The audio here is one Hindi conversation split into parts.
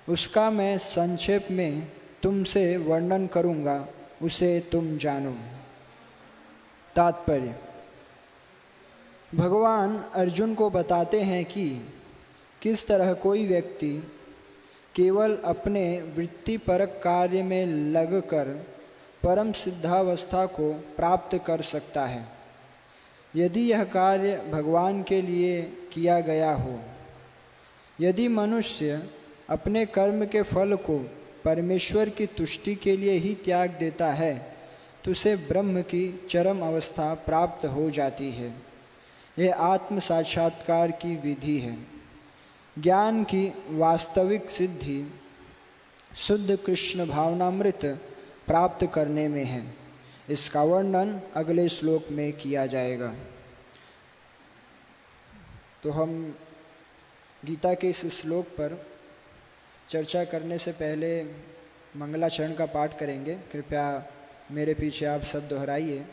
उसका मैं संक्षेप में तुमसे वर्णन करूँगा, उसे तुम जानो। तात्पर्य: भगवान अर्जुन को बताते हैं कि किस तरह कोई व्यक्ति केवल अपने वृत्तिपरक कार्य में लगकर परम सिद्धावस्था को प्राप्त कर सकता है। यदि यह कार्य भगवान के लिए किया गया हो, यदि मनुष्य अपने कर्म के फल को परमेश्वर की तुष्टि के लिए ही त्याग देता है, तो उसे ब्रह्म की चरम अवस्था प्राप्त हो जाती है। यह आत्म साक्षात्कार की विधि है। ज्ञान की वास्तविक सिद्धि शुद्ध कृष्ण भावनामृत प्राप्त करने में है। इसका वर्णन अगले श्लोक में किया जाएगा। तो हम गीता के इस श्लोक पर चर्चा करने से पहले मंगलाचरण का पाठ करेंगे। कृपया मेरे पीछे आप सब दोहराइए।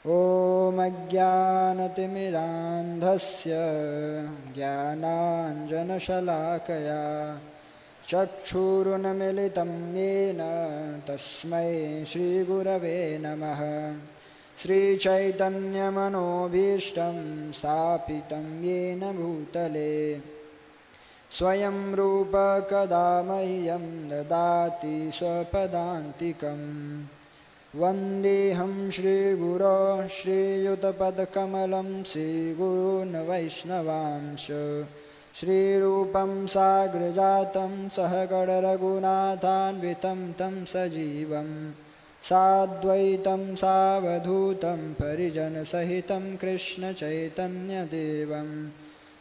ओम अज्ञानतिमिरान्धस्य ज्ञानाञ्जनशलाकया चक्षुरुन्मीलितं येन तस्मै श्रीगुरवे नमः। श्रीचैतन्यमनोभीष्टं स्थापितं येन भूतले स्वयं रूप कदा मह्यं ददाति स्वपदान्तिकम्। वन्देऽहं श्रीगुरो श्रीयुतपदकमलं श्रीगुरून् वैष्णवांश श्रीरूपं साग्रजातं सहगणरघुनाथान्वितं तं सजीवं साद्वैतं सावधूतं परिजनसहितं कृष्णचैतन्यदेवं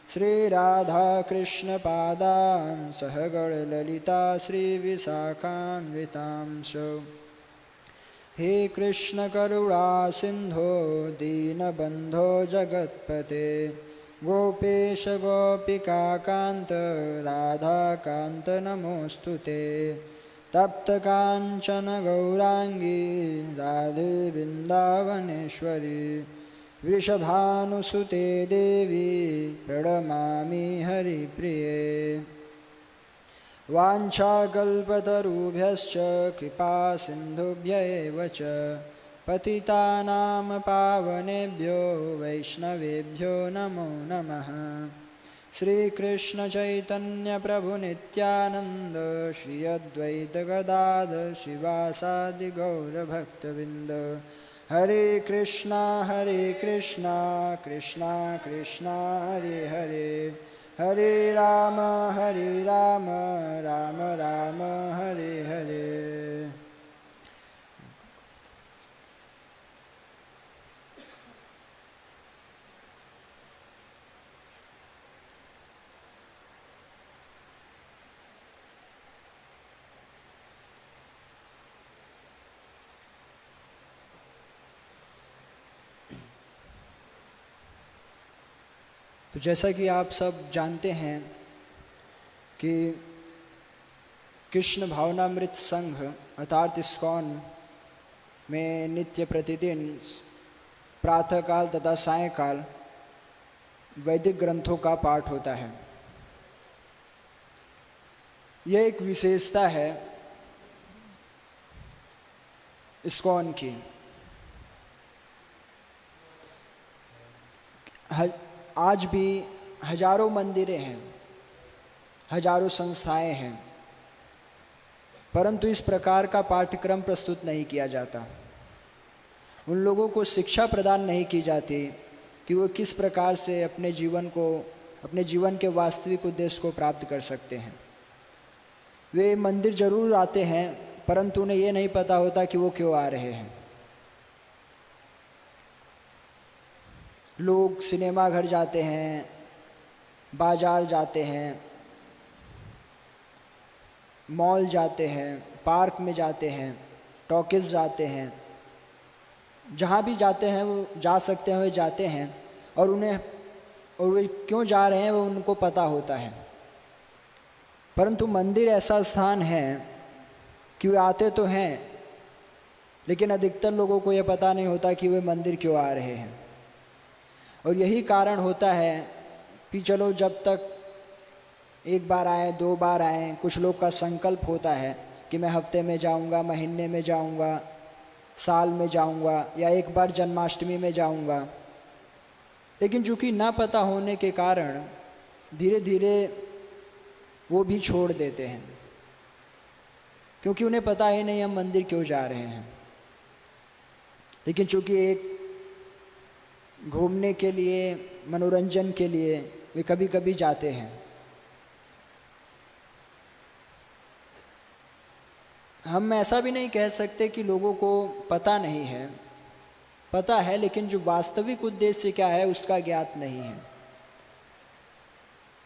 श्रीराधाकृष्णपादान् सहगणललिता श्रीविशाखान्वितांश। हे कृष्ण करुणा सिंधो दीनबंधो जगत्पते गोपेश गोपिकाकांत राधाकांत नमोस्तुते। तप्त कांचन गौरांगी राधे वृंदावनेश्वरी वृषभानुसुते देवी प्रणमामि हरिप्रिये। वाञ्छाकल्पतरुभ्यश्च कृपा सिन्धुभ्य एव च पतितानां पावनेभ्यो वैष्णवेभ्यो नमो नमः। श्रीकृष्ण चैतन्य प्रभु नित्यानंद श्री अद्वैत गदाधर शिवासादि गौर भक्तवृंद। हरे कृष्णा कृष्णा कृष्णा हरे हरे, हरे राम राम राम हरे हरे। तो जैसा कि आप सब जानते हैं कि कृष्ण भावनामृत संघ अर्थात इस्कॉन में नित्य प्रतिदिन प्रातःकाल तथा सायंकाल वैदिक ग्रंथों का पाठ होता है। यह एक विशेषता है इस्कॉन की। आज भी हजारों मंदिरें हैं, हजारों संस्थाएं हैं, परंतु इस प्रकार का पाठ्यक्रम प्रस्तुत नहीं किया जाता। उन लोगों को शिक्षा प्रदान नहीं की जाती कि वो किस प्रकार से अपने जीवन के वास्तविक उद्देश्य को प्राप्त कर सकते हैं। वे मंदिर जरूर आते हैं, परंतु उन्हें ये नहीं पता होता कि वो क्यों आ रहे हैं। लोग सिनेमा घर जाते हैं, बाजार जाते हैं, मॉल जाते हैं, पार्क में जाते हैं, टॉकीज जाते हैं, जहाँ भी जाते हैं वो जा सकते हैं, वे जाते हैं और वे क्यों जा रहे हैं वो उनको पता होता है। परंतु मंदिर ऐसा स्थान है कि वे आते तो हैं, लेकिन अधिकतर लोगों को ये पता नहीं होता कि वे मंदिर क्यों आ रहे हैं। और यही कारण होता है कि चलो जब तक एक बार आए, 2 बार आए। कुछ लोग का संकल्प होता है कि मैं हफ्ते में जाऊंगा, महीने में जाऊंगा, साल में जाऊंगा, या एक बार जन्माष्टमी में जाऊंगा। लेकिन चूंकि ना पता होने के कारण धीरे धीरे वो भी छोड़ देते हैं, क्योंकि उन्हें पता ही नहीं हम मंदिर क्यों जा रहे हैं। लेकिन चूंकि एक घूमने के लिए, मनोरंजन के लिए वे कभी कभी जाते हैं। हम ऐसा भी नहीं कह सकते कि लोगों को पता नहीं है, पता है, लेकिन जो वास्तविक उद्देश्य क्या है उसका ज्ञात नहीं है।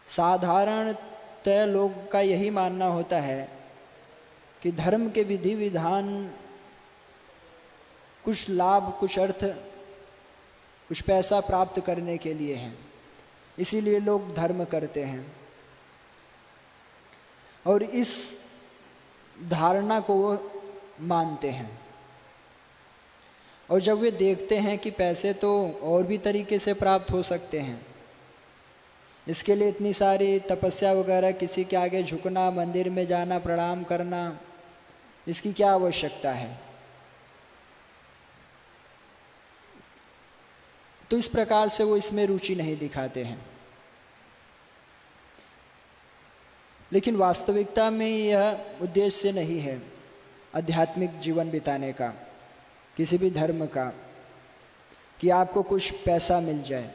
साधारणतः लोग का यही मानना होता है कि धर्म के विधि विधान कुछ लाभ, कुछ अर्थ, कुछ पैसा प्राप्त करने के लिए हैं, इसीलिए लोग धर्म करते हैं। और इस धारणा को वो मानते हैं। और जब वे देखते हैं कि पैसे तो और भी तरीके से प्राप्त हो सकते हैं, इसके लिए इतनी सारी तपस्या वगैरह, किसी के आगे झुकना, मंदिर में जाना, प्रणाम करना, इसकी क्या आवश्यकता है, तो इस प्रकार से वो इसमें रुचि नहीं दिखाते हैं। लेकिन वास्तविकता में यह उद्देश्य नहीं है आध्यात्मिक जीवन बिताने का, किसी भी धर्म का, कि आपको कुछ पैसा मिल जाए,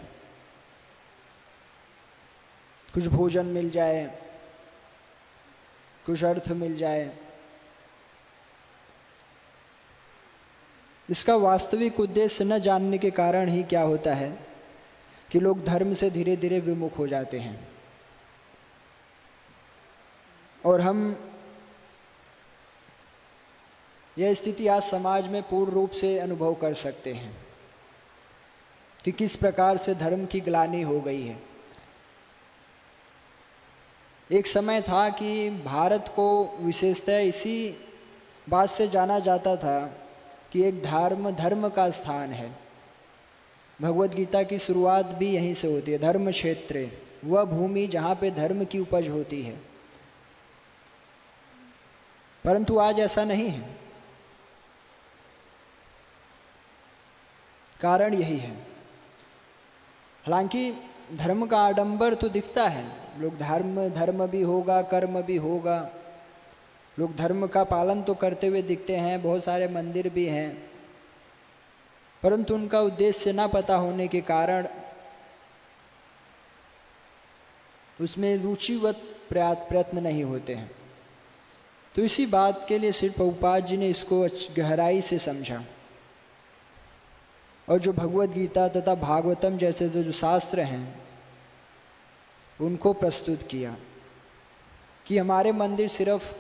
कुछ भोजन मिल जाए, कुछ अर्थ मिल जाए। इसका वास्तविक उद्देश्य न जानने के कारण ही क्या होता है कि लोग धर्म से धीरे धीरे विमुख हो जाते हैं। और हम यह स्थिति आज समाज में पूर्ण रूप से अनुभव कर सकते हैं कि किस प्रकार से धर्म की ग्लानि हो गई है। एक समय था कि भारत को विशेषतः इसी बात से जाना जाता था कि एक धर्म का स्थान है। भगवत गीता की शुरुआत भी यहीं से होती है, धर्म क्षेत्रे, वह भूमि जहाँ पे धर्म की उपज होती है। परंतु आज ऐसा नहीं है। कारण यही है, हालांकि धर्म का आडंबर तो दिखता है, लोग धर्म भी होगा, कर्म भी होगा, लोग धर्म का पालन तो करते हुए दिखते हैं, बहुत सारे मंदिर भी हैं, परंतु उनका उद्देश्य ना पता होने के कारण उसमें रुचिवत प्रयत्न नहीं होते हैं। तो इसी बात के लिए श्री प्रभुपाद जी ने इसको गहराई से समझा और जो भगवत गीता तथा भागवतम जैसे जो शास्त्र हैं उनको प्रस्तुत किया कि हमारे मंदिर सिर्फ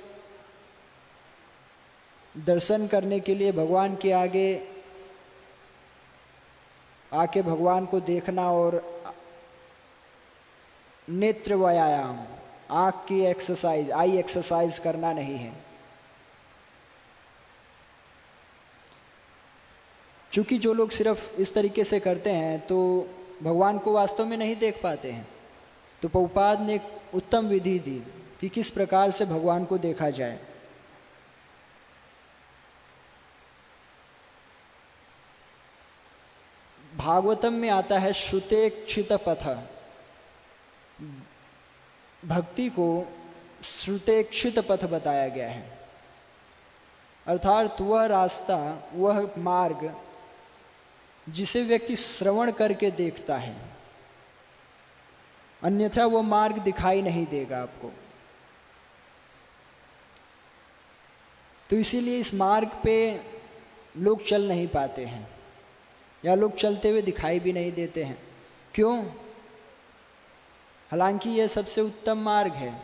दर्शन करने के लिए, भगवान के आगे आके भगवान को देखना और नेत्र व्यायाम, आँख की एक्सरसाइज, आई एक्सरसाइज करना नहीं है। चूंकि जो लोग सिर्फ इस तरीके से करते हैं तो भगवान को वास्तव में नहीं देख पाते हैं। तो प्रभुपाद ने एक उत्तम विधि दी कि किस प्रकार से भगवान को देखा जाए। भागवतम में आता है श्रुतेक्षित पथ, भक्ति को श्रुतेक्षित पथ बताया गया है, अर्थात वह रास्ता, वह मार्ग जिसे व्यक्ति श्रवण करके देखता है, अन्यथा वो मार्ग दिखाई नहीं देगा आपको। तो इसीलिए इस मार्ग पे लोग चल नहीं पाते हैं, या लोग चलते हुए दिखाई भी नहीं देते हैं। क्यों? हालांकि यह सबसे उत्तम मार्ग है।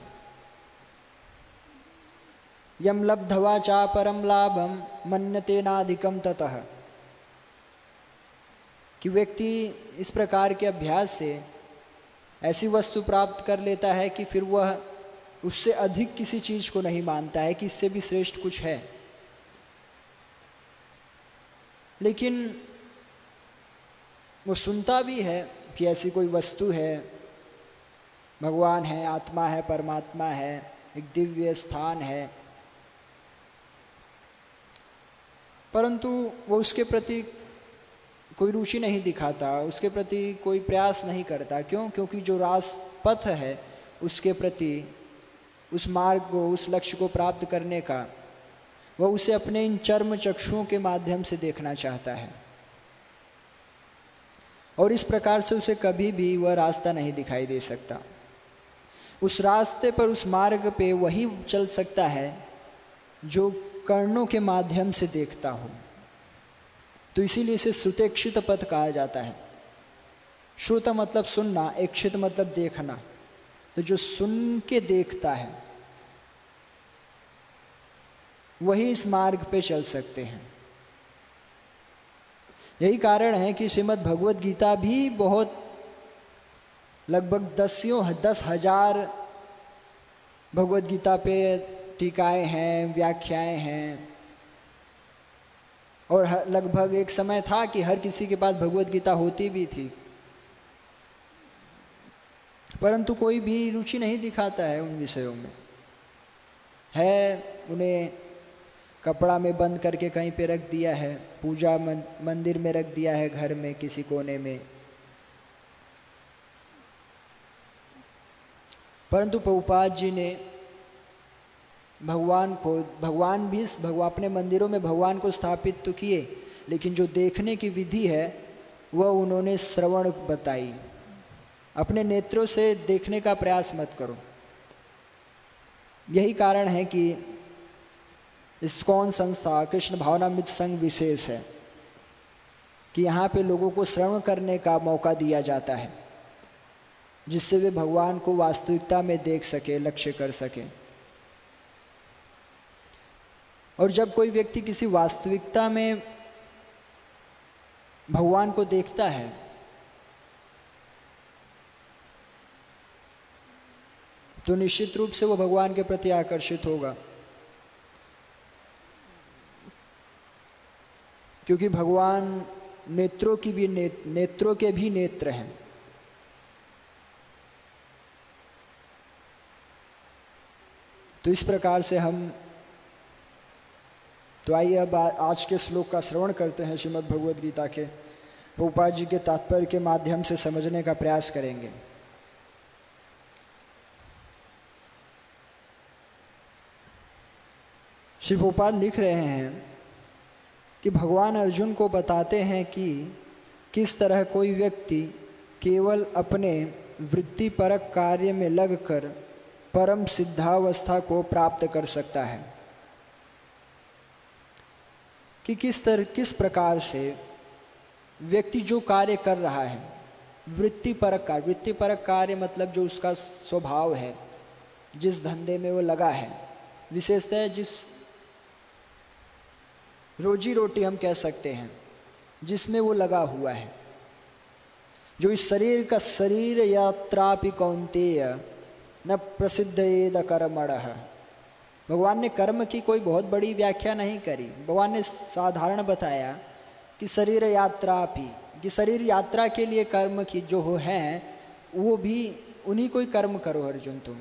यम लब्धवा चा परम लाभम मन्यते नाधिकम ततः, कि व्यक्ति इस प्रकार के अभ्यास से ऐसी वस्तु प्राप्त कर लेता है कि फिर वह उससे अधिक किसी चीज को नहीं मानता है कि इससे भी श्रेष्ठ कुछ है। लेकिन वो सुनता भी है कि ऐसी कोई वस्तु है, भगवान है, आत्मा है, परमात्मा है, एक दिव्य स्थान है, परंतु वो उसके प्रति कोई रुचि नहीं दिखाता, उसके प्रति कोई प्रयास नहीं करता। क्यों? क्योंकि जो राजपथ है उसके प्रति, उस मार्ग को, उस लक्ष्य को प्राप्त करने का, वह उसे अपने इन चर्म चक्षुओं के माध्यम से देखना चाहता है, और इस प्रकार से उसे कभी भी वह रास्ता नहीं दिखाई दे सकता। उस रास्ते पर, उस मार्ग पे वही चल सकता है जो कर्णों के माध्यम से देखता हो। तो इसीलिए इसे सुतेक्षित पथ कहा जाता है। श्रुत मतलब सुनना, इक्षित मतलब देखना। तो जो सुन के देखता है वही इस मार्ग पे चल सकते हैं। यही कारण है कि श्रीमद् भगवद गीता भी बहुत, लगभग 10,000 भगवद गीता पे टीकाएं हैं, व्याख्याएं हैं, और लगभग एक समय था कि हर किसी के पास भगवद गीता होती भी थी, परंतु कोई भी रुचि नहीं दिखाता है उन विषयों में। है, उन्हें कपड़ा में बंद करके कहीं पे रख दिया है, पूजा मंदिर में रख दिया है, घर में किसी कोने में। परंतु प्रभुपाद जी ने भगवान भी अपने मंदिरों में भगवान को स्थापित तो किए, लेकिन जो देखने की विधि है वह उन्होंने श्रवण बताई। अपने नेत्रों से देखने का प्रयास मत करो। यही कारण है कि इस्कॉन संस्था कृष्ण भावनामृत संघ विशेष है कि यहाँ पे लोगों को श्रवण करने का मौका दिया जाता है, जिससे वे भगवान को वास्तविकता में देख सके, लक्ष्य कर सके। और जब कोई व्यक्ति किसी वास्तविकता में भगवान को देखता है तो निश्चित रूप से वो भगवान के प्रति आकर्षित होगा, क्योंकि भगवान नेत्रों के भी नेत्र हैं। तो इस प्रकार से हम, तो आइए अब आज के श्लोक का श्रवण करते हैं। श्रीमद् भगवद गीता के प्रभुपाद जी के तात्पर्य के माध्यम से समझने का प्रयास करेंगे। श्री प्रभुपाद लिख रहे हैं कि भगवान अर्जुन को बताते हैं कि किस तरह कोई व्यक्ति केवल अपने वृत्तिपरक कार्य में लगकर परम सिद्धावस्था को प्राप्त कर सकता है। कि किस प्रकार से व्यक्ति जो कार्य कर रहा है, वृत्तिपरक कार्य मतलब जो उसका स्वभाव है, जिस धंधे में वो लगा है, विशेषतः जिस रोजी रोटी हम कह सकते हैं जिसमें वो लगा हुआ है, जो इस शरीर का शरीर यात्रापि कौन्तेय न प्रसिद्धेद कर्मणः। भगवान ने कर्म की कोई बहुत बड़ी व्याख्या नहीं करी। भगवान ने साधारण बताया कि शरीर यात्रापि, कि शरीर यात्रा के लिए कर्म की जो हो हैं वो भी उन्हीं कोई कर्म करो अर्जुन तुम।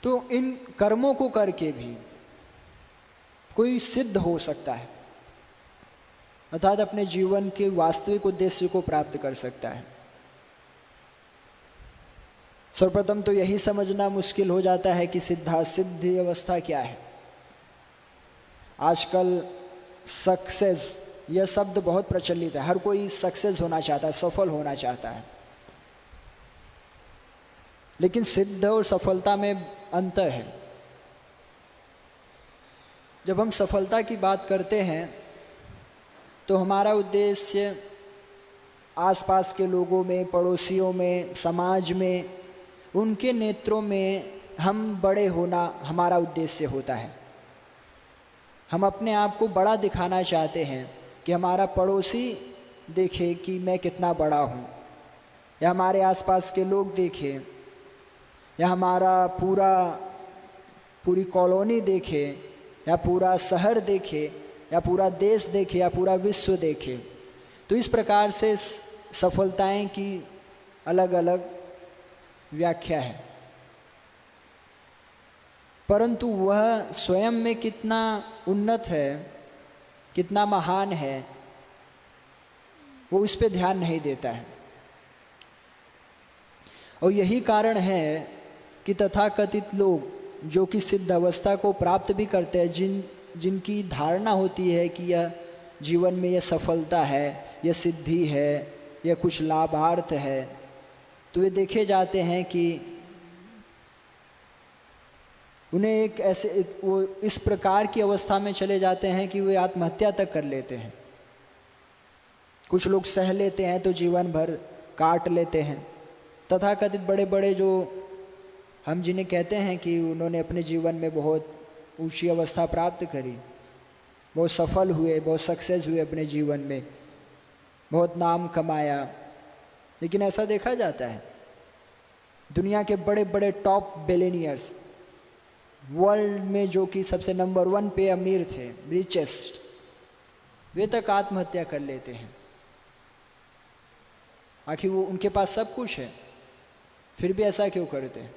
तो इन कर्मों को करके भी कोई सिद्ध हो सकता है, अर्थात अपने जीवन के वास्तविक उद्देश्य को प्राप्त कर सकता है। सर्वप्रथम तो यही समझना मुश्किल हो जाता है कि सिद्धि अवस्था क्या है। आजकल सक्सेस यह शब्द बहुत प्रचलित है, हर कोई सक्सेस होना चाहता है, सफल होना चाहता है। लेकिन सिद्ध और सफलता में अंतर है। जब हम सफलता की बात करते हैं तो हमारा उद्देश्य आसपास के लोगों में, पड़ोसियों में, समाज में, उनके नेत्रों में हम बड़े होना हमारा उद्देश्य होता है। हम अपने आप को बड़ा दिखाना चाहते हैं कि हमारा पड़ोसी देखे कि मैं कितना बड़ा हूँ, या हमारे आसपास के लोग देखें, या हमारा पूरी कॉलोनी देखे, या पूरा शहर देखे, या पूरा देश देखे, या पूरा विश्व देखे। तो इस प्रकार से सफलताएं की अलग अलग व्याख्या है, परंतु वह स्वयं में कितना उन्नत है, कितना महान है, वो उस पर ध्यान नहीं देता है। और यही कारण है कि तथाकथित लोग जो कि सिद्ध अवस्था को प्राप्त भी करते हैं, जिनकी धारणा होती है कि यह जीवन में यह सफलता है, यह सिद्धि है, यह कुछ लाभार्थ है, तो वे देखे जाते हैं कि उन्हें एक ऐसे वो इस प्रकार की अवस्था में चले जाते हैं कि वे आत्महत्या तक कर लेते हैं। कुछ लोग सह लेते हैं तो जीवन भर काट लेते हैं। तथाकथित बड़े बड़े जो हम जिन्हें कहते हैं कि उन्होंने अपने जीवन में बहुत ऊंची अवस्था प्राप्त करी, बहुत सफल हुए, बहुत सक्सेस हुए अपने जीवन में, बहुत नाम कमाया, लेकिन ऐसा देखा जाता है दुनिया के बड़े बड़े टॉप बिलियनियर्स, वर्ल्ड में जो कि सबसे नंबर 1 पे अमीर थे, रिचेस्ट, वे तक आत्महत्या कर लेते हैं। आखिर वो उनके पास सब कुछ है, फिर भी ऐसा क्यों करते हैं?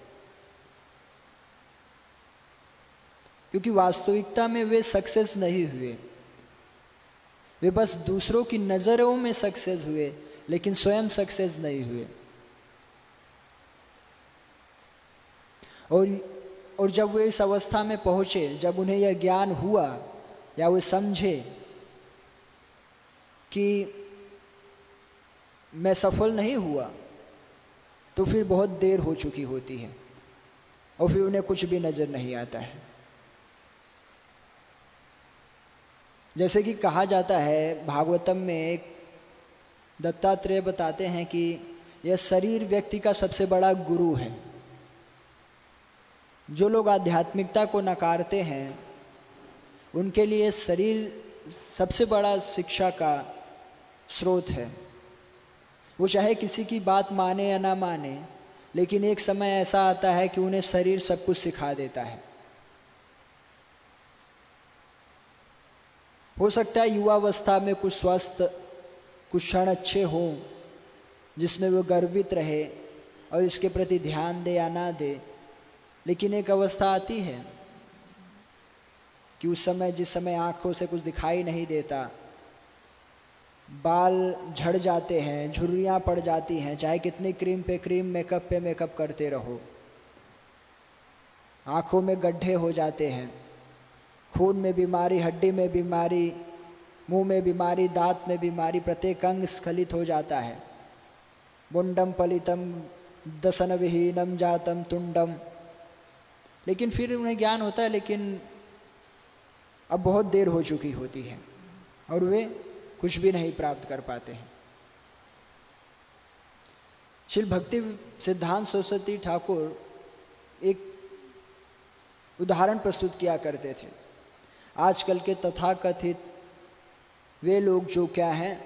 क्योंकि वास्तविकता में वे सक्सेस नहीं हुए, वे बस दूसरों की नज़रों में सक्सेस हुए, लेकिन स्वयं सक्सेस नहीं हुए। और जब वे इस अवस्था में पहुंचे, जब उन्हें यह ज्ञान हुआ या वे समझे कि मैं सफल नहीं हुआ, तो फिर बहुत देर हो चुकी होती है और फिर उन्हें कुछ भी नज़र नहीं आता है। जैसे कि कहा जाता है भागवतम में, एक दत्तात्रेय बताते हैं कि यह शरीर व्यक्ति का सबसे बड़ा गुरु है। जो लोग आध्यात्मिकता को नकारते हैं उनके लिए शरीर सबसे बड़ा शिक्षा का स्रोत है। वो चाहे किसी की बात माने या ना माने, लेकिन एक समय ऐसा आता है कि उन्हें शरीर सब कुछ सिखा देता है। हो सकता है युवावस्था में कुछ स्वस्थ, कुछ क्षण अच्छे हों जिसमें वो गर्वित रहे और इसके प्रति ध्यान दे या ना दे, लेकिन एक अवस्था आती है कि उस समय, जिस समय आंखों से कुछ दिखाई नहीं देता, बाल झड़ जाते हैं, झुर्रियाँ पड़ जाती हैं, चाहे कितनी क्रीम पे क्रीम, मेकअप पे मेकअप करते रहो, आंखों में गड्ढे हो जाते हैं, खून में बीमारी, हड्डी में बीमारी, मुंह में बीमारी, दांत में बीमारी, प्रत्येक अंग स्खलित हो जाता है। मुंडम पलितम दसन विहीनम जातम तुंडम। लेकिन फिर उन्हें ज्ञान होता है, लेकिन अब बहुत देर हो चुकी होती है और वे कुछ भी नहीं प्राप्त कर पाते हैं। श्री भक्ति सिद्धांत सरस्वती ठाकुर एक उदाहरण प्रस्तुत किया करते थे। आजकल के तथाकथित वे लोग जो क्या हैं,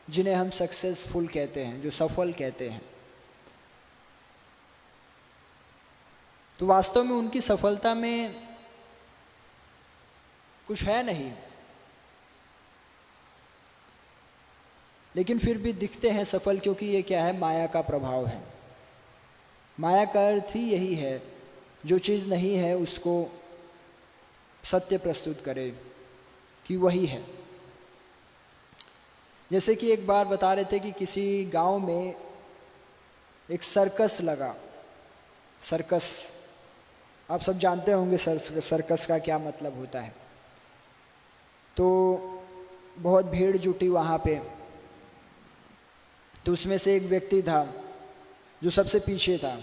जिन्हें हम सक्सेसफुल कहते हैं, जो सफल कहते हैं, तो वास्तव में उनकी सफलता में कुछ है नहीं, लेकिन फिर भी दिखते हैं सफल, क्योंकि ये क्या है, माया का प्रभाव है। माया का अर्थ ही यही है, जो चीज़ नहीं है उसको सत्य प्रस्तुत करे कि वही है। जैसे कि एक बार बता रहे थे कि किसी गांव में एक सर्कस लगा। सर्कस आप सब जानते होंगे, सर्कस का क्या मतलब होता है। तो बहुत भीड़ जुटी वहाँ पे, तो उसमें से एक व्यक्ति था जो सबसे पीछे था।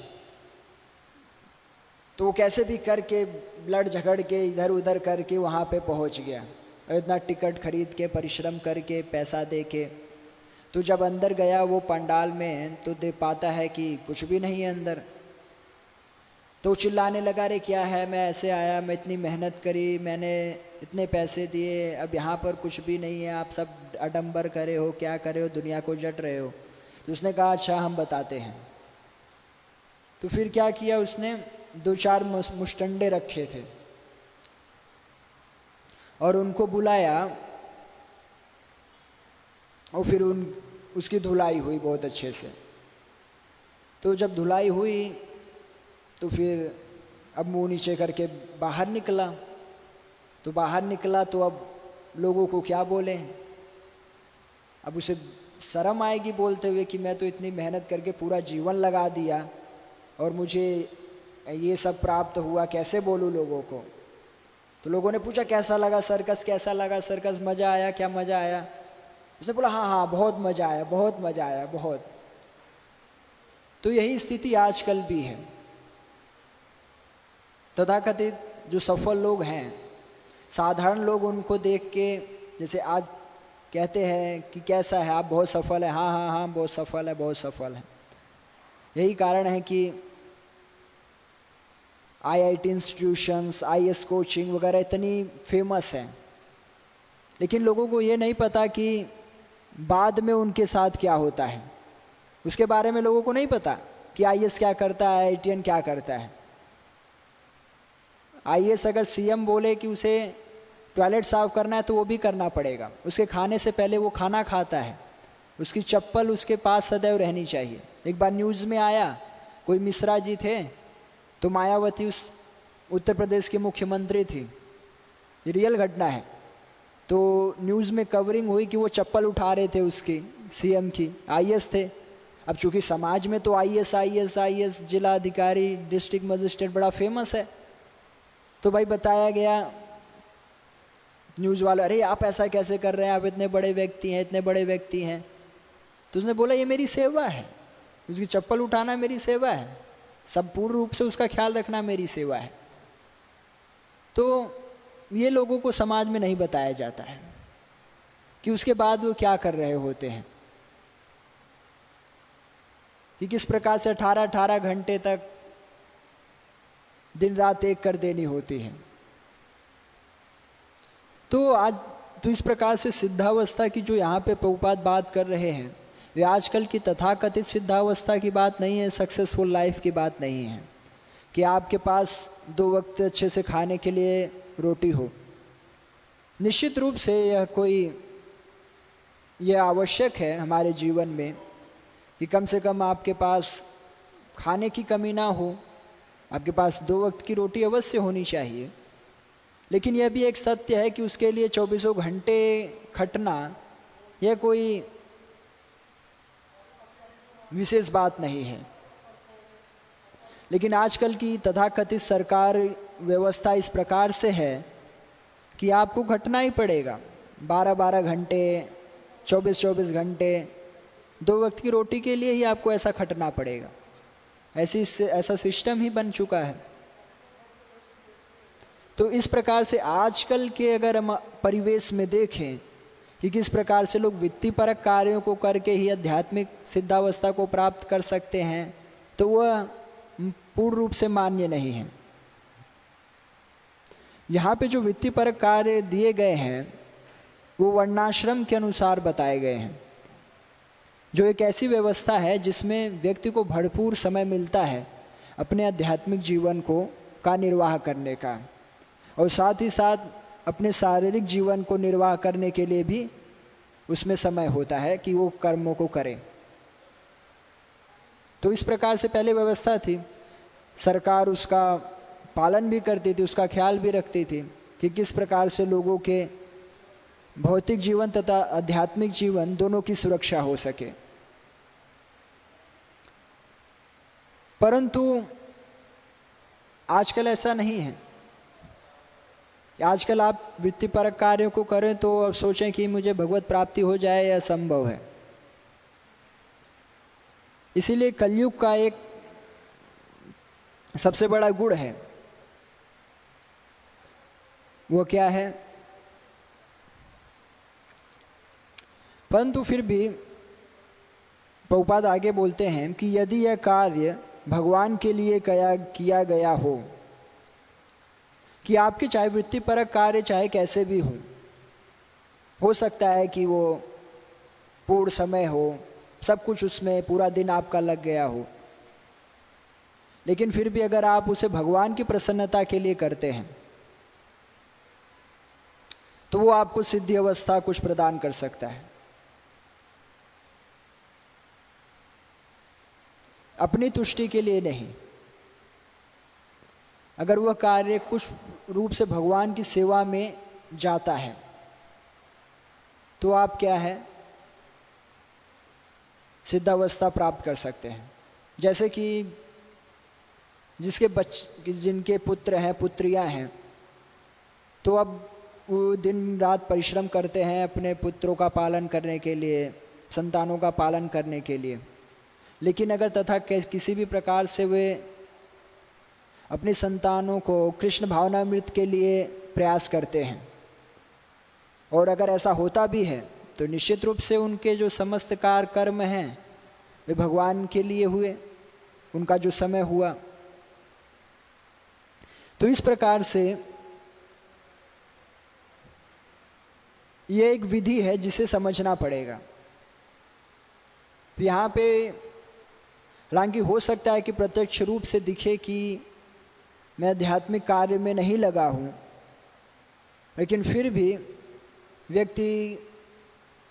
तो वो कैसे भी करके, ब्लड झगड़ के, इधर उधर करके वहाँ पे पहुँच गया, और इतना टिकट खरीद के, परिश्रम करके, पैसा दे के। तो जब अंदर गया वो पंडाल में, तो दे पाता है कि कुछ भी नहीं है अंदर। तो चिल्लाने लगा, रे क्या है, मैं ऐसे आया, मैं इतनी मेहनत करी, मैंने इतने पैसे दिए, अब यहाँ पर कुछ भी नहीं है, आप सब आडंबर करे हो, क्या करे हो, दुनिया को जट रहे हो। तो उसने कहा अच्छा हम बताते हैं। तो फिर क्या किया उसने, 2-4 मुष्टंडे रखे थे और उनको बुलाया, और फिर उसकी धुलाई हुई बहुत अच्छे से। तो जब धुलाई हुई तो फिर अब मुंह नीचे करके बाहर निकला। तो बाहर निकला तो अब लोगों को क्या बोले, अब उसे शर्म आएगी बोलते हुए कि मैं तो इतनी मेहनत करके पूरा जीवन लगा दिया और मुझे ये सब प्राप्त हुआ, कैसे बोलूँ लोगों को। तो लोगों ने पूछा कैसा लगा सर्कस, कैसा लगा सर्कस, मज़ा आया, क्या मज़ा आया। उसने बोला हाँ हाँ बहुत मज़ा आया, बहुत मज़ा आया, बहुत। तो यही स्थिति आजकल भी है। तथाकथित जो सफल लोग हैं, साधारण लोग उनको देख के, जैसे आज कहते हैं कि कैसा है आप, बहुत सफल है, हाँ हाँ हाँ बहुत सफल है, बहुत सफल है। यही कारण है कि आईआईटी इंस्टीट्यूशंस, आईएएस कोचिंग वगैरह इतनी फेमस हैं, लेकिन लोगों को ये नहीं पता कि बाद में उनके साथ क्या होता है। उसके बारे में लोगों को नहीं पता कि आईएएस क्या करता है, आईआईटीएन क्या करता है। आईएएस अगर सीएम बोले कि उसे टॉयलेट साफ करना है तो वो भी करना पड़ेगा। उसके खाने से पहले वो खाना खाता है, उसकी चप्पल उसके पास सदैव रहनी चाहिए। एक बार न्यूज़ में आया, कोई मिश्रा जी थे, तो मायावती उस उत्तर प्रदेश की मुख्यमंत्री थी, ये रियल घटना है। तो न्यूज़ में कवरिंग हुई कि वो चप्पल उठा रहे थे उसकी, सीएम की, आईएएस थे। अब चूंकि समाज में तो आईएएस आईएएस आईएएस जिला अधिकारी, डिस्ट्रिक्ट मजिस्ट्रेट बड़ा फेमस है, तो भाई बताया गया न्यूज़ वाले, अरे आप ऐसा कैसे कर रहे हैं, आप इतने बड़े व्यक्ति हैं, इतने बड़े व्यक्ति हैं। तो उसने बोला ये मेरी सेवा है, उसकी चप्पल उठाना मेरी सेवा है, सब पूर्ण रूप से उसका ख्याल रखना मेरी सेवा है। तो ये लोगों को समाज में नहीं बताया जाता है कि उसके बाद वो क्या कर रहे होते हैं, कि किस प्रकार से 18-18 घंटे तक दिन रात एक कर देनी होती है। तो आज तो इस प्रकार से सिद्धावस्था की जो यहाँ पे प्रभुपाद बात कर रहे हैं, वे आजकल की तथाकथित सिद्धावस्था की बात नहीं है, सक्सेसफुल लाइफ की बात नहीं है कि आपके पास 2 वक्त अच्छे से खाने के लिए रोटी हो। निश्चित रूप से यह आवश्यक है हमारे जीवन में कि कम से कम आपके पास खाने की कमी ना हो, आपके पास 2 वक्त की रोटी अवश्य होनी चाहिए। लेकिन यह भी एक सत्य है कि उसके लिए 24 घंटे खटना यह कोई विशेष बात नहीं है। लेकिन आजकल की तथाकथित सरकार व्यवस्था इस प्रकार से है कि आपको खटना ही पड़ेगा 12-12 घंटे, 24-24 घंटे, 2 वक्त की रोटी के लिए ही आपको ऐसा खटना पड़ेगा। ऐसा सिस्टम ही बन चुका है। तो इस प्रकार से आजकल के अगर हम परिवेश में देखें कि किस प्रकार से लोग वित्तीयपरक कार्यों को करके ही आध्यात्मिक सिद्धावस्था को प्राप्त कर सकते हैं, तो वह पूर्ण रूप से मान्य नहीं है। यहाँ पे जो वित्तीयपरक कार्य दिए गए हैं वो वर्णाश्रम के अनुसार बताए गए हैं, जो एक ऐसी व्यवस्था है जिसमें व्यक्ति को भरपूर समय मिलता है अपने आध्यात्मिक जीवन का निर्वाह करने का, और साथ ही साथ अपने शारीरिक जीवन को निर्वाह करने के लिए भी उसमें समय होता है कि वो कर्मों को करे। तो इस प्रकार से पहले व्यवस्था थी, सरकार उसका पालन भी करती थी, उसका ख्याल भी रखती थी कि किस प्रकार से लोगों के भौतिक जीवन तथा आध्यात्मिक जीवन दोनों की सुरक्षा हो सके। परंतु आजकल ऐसा नहीं है। आजकल आप वृत्तिपरक कार्यों को करें तो अब सोचें कि मुझे भगवत प्राप्ति हो जाए, यह संभव है। इसीलिए कलयुग का एक सबसे बड़ा गुण है, वो क्या है? परंतु फिर भी प्रभुपाद आगे बोलते हैं कि यदि यह कार्य भगवान के लिए किया गया कि आपके चाहे वृत्तिपरक कार्य चाहे कैसे भी हो सकता है कि वो पूर्ण समय हो, सब कुछ उसमें पूरा दिन आपका लग गया हो, लेकिन फिर भी अगर आप उसे भगवान की प्रसन्नता के लिए करते हैं तो वो आपको सिद्धि अवस्था कुछ प्रदान कर सकता है। अपनी तुष्टि के लिए नहीं। अगर वह कार्य कुछ रूप से भगवान की सेवा में जाता है तो आप क्या है, सिद्धावस्था प्राप्त कर सकते हैं। जैसे कि जिनके पुत्र हैं, पुत्रियां हैं, तो अब वो दिन रात परिश्रम करते हैं अपने पुत्रों का पालन करने के लिए, संतानों का पालन करने के लिए। लेकिन अगर तथा किसी भी प्रकार से वे अपनी संतानों को कृष्ण भावनामृत के लिए प्रयास करते हैं, और अगर ऐसा होता भी है तो निश्चित रूप से उनके जो समस्त कार्य कर्म हैं वे भगवान के लिए हुए, उनका जो समय हुआ। तो इस प्रकार से ये एक विधि है जिसे समझना पड़ेगा। तो यहाँ पे हालांकि हो सकता है कि प्रत्यक्ष रूप से दिखे कि मैं आध्यात्मिक कार्य में नहीं लगा हूँ, लेकिन फिर भी व्यक्ति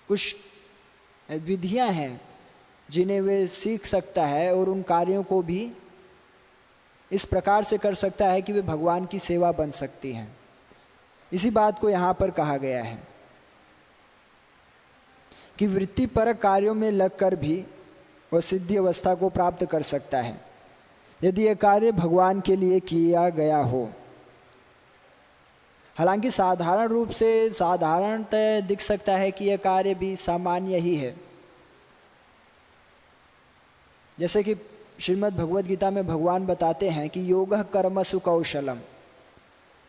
कुछ विधियाँ हैं जिन्हें वे सीख सकता है और उन कार्यों को भी इस प्रकार से कर सकता है कि वे भगवान की सेवा बन सकती हैं। इसी बात को यहाँ पर कहा गया है कि वृत्तिपरक कार्यों में लगकर भी वह सिद्धि अवस्था को प्राप्त कर सकता है यदि यह कार्य भगवान के लिए किया गया हो। हालांकि साधारण रूप से साधारणतः दिख सकता है कि यह कार्य भी सामान्य ही है। जैसे कि श्रीमद् भगवद गीता में भगवान बताते हैं कि योगः कर्मसु कौशलम,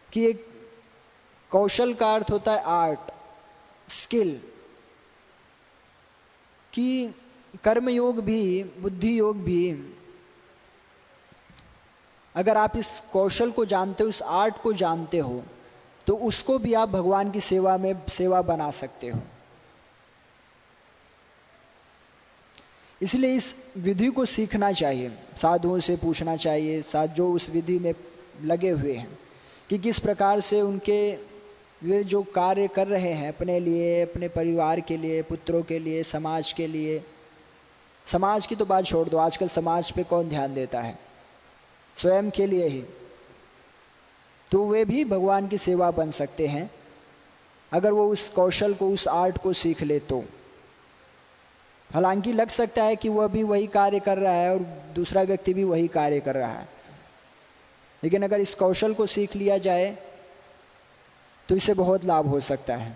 कि एक कौशल का अर्थ होता है आर्ट, स्किल, कि कर्म योग भी, बुद्धि योग भी, अगर आप इस कौशल को जानते हो, उस आर्ट को जानते हो, तो उसको भी आप भगवान की सेवा में सेवा बना सकते हो। इसलिए इस विधि को सीखना चाहिए, साधुओं से पूछना चाहिए, साथ जो उस विधि में लगे हुए हैं, कि किस प्रकार से उनके वे जो कार्य कर रहे हैं अपने लिए, अपने परिवार के लिए, पुत्रों के लिए, समाज के लिए। समाज की तो बात छोड़ दो, आजकल समाज पे कौन ध्यान देता है, स्वयं के लिए ही। तो वे भी भगवान की सेवा बन सकते हैं अगर वो उस कौशल को, उस आर्ट को सीख ले तो। हालांकि लग सकता है कि वह भी वही कार्य कर रहा है और दूसरा व्यक्ति भी वही कार्य कर रहा है, लेकिन अगर इस कौशल को सीख लिया जाए तो इससे बहुत लाभ हो सकता है।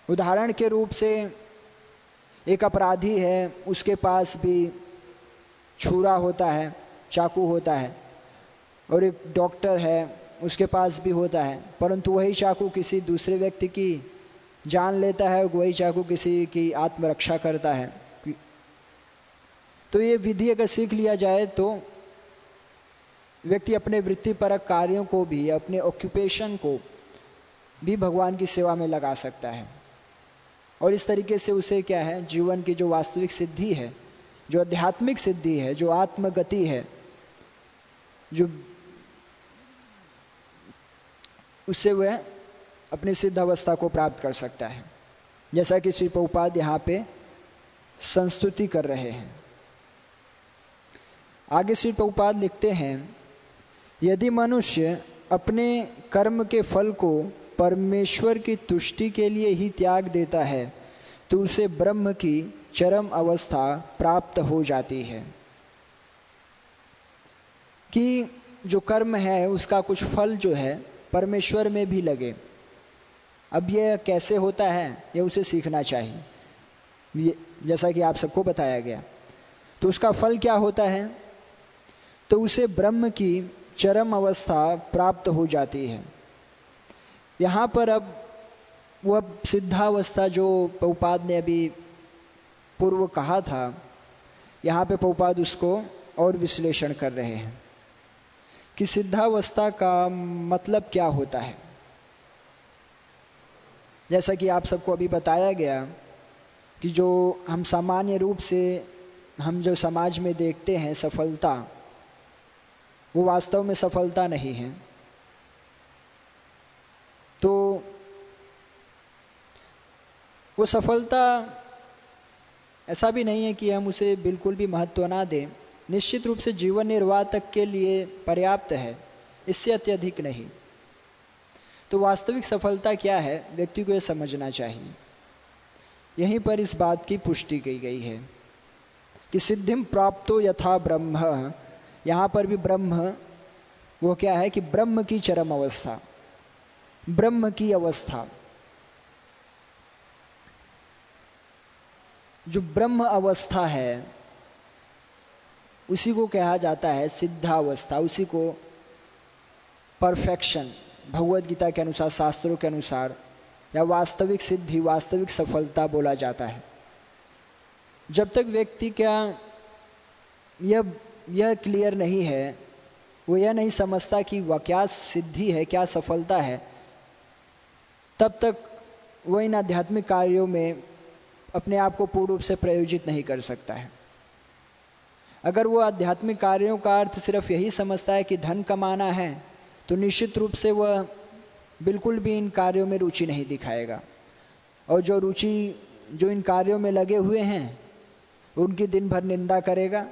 उदाहरण के रूप से एक अपराधी है, उसके पास भी छुरा होता है, चाकू होता है, और एक डॉक्टर है, उसके पास भी होता है, परंतु वही चाकू किसी दूसरे व्यक्ति की जान लेता है और वही चाकू किसी की आत्मरक्षा करता है। तो ये विधि अगर सीख लिया जाए तो व्यक्ति अपने वृत्तिपरक कार्यों को भी, अपने ऑक्यूपेशन को भी भगवान की सेवा में लगा सकता है, और इस तरीके से उसे क्या है, जीवन की जो वास्तविक सिद्धि है, जो आध्यात्मिक सिद्धि है, जो आत्मगति है, जो उससे वह अपनी सिद्ध अवस्था को प्राप्त कर सकता है, जैसा कि श्री प्रभुपाद यहाँ पे संस्तुति कर रहे हैं। आगे श्री प्रभुपाद लिखते हैं, यदि मनुष्य अपने कर्म के फल को परमेश्वर की तुष्टि के लिए ही त्याग देता है तो उसे ब्रह्म की चरम अवस्था प्राप्त हो जाती है। कि जो कर्म है उसका कुछ फल जो है परमेश्वर में भी लगे। अब यह कैसे होता है, यह उसे सीखना चाहिए, जैसा कि आप सबको बताया गया। तो उसका फल क्या होता है, तो उसे ब्रह्म की चरम अवस्था प्राप्त हो जाती है। यहाँ पर अब वह सिद्धावस्था जो प्रभुपाद ने अभी पूर्व कहा था, यहाँ पे प्रभुपाद उसको और विश्लेषण कर रहे हैं कि सिद्धावस्था का मतलब क्या होता है। जैसा कि आप सबको अभी बताया गया कि जो हम सामान्य रूप से हम जो समाज में देखते हैं सफलता, वो वास्तव में सफलता नहीं है। तो वो सफलता ऐसा भी नहीं है कि हम उसे बिल्कुल भी महत्व ना दें, निश्चित रूप से जीवन निर्वाह तक के लिए पर्याप्त है, इससे अत्यधिक नहीं। तो वास्तविक सफलता क्या है, व्यक्ति को यह समझना चाहिए। यहीं पर इस बात की पुष्टि की गई है कि सिद्धिम प्राप्तो यथा ब्रह्म, यहाँ पर भी ब्रह्म वो क्या है कि ब्रह्म की चरम अवस्था, ब्रह्म की अवस्था, जो ब्रह्म अवस्था है उसी को कहा जाता है सिद्धावस्था, उसी को परफेक्शन भगवद गीता के अनुसार, शास्त्रों के अनुसार, या वास्तविक सिद्धि, वास्तविक सफलता बोला जाता है। जब तक व्यक्ति क्या यह क्लियर नहीं है, वो यह नहीं समझता कि वह क्या सिद्धि है, क्या सफलता है, तब तक वह इन आध्यात्मिक कार्यों में अपने आप को पूर्ण रूप से प्रयोजित नहीं कर सकता है। अगर वो आध्यात्मिक कार्यों का अर्थ सिर्फ यही समझता है कि धन कमाना है, तो निश्चित रूप से वह बिल्कुल भी इन कार्यों में रुचि नहीं दिखाएगा, और जो इन कार्यों में लगे हुए हैं उनकी दिन भर निंदा करेगा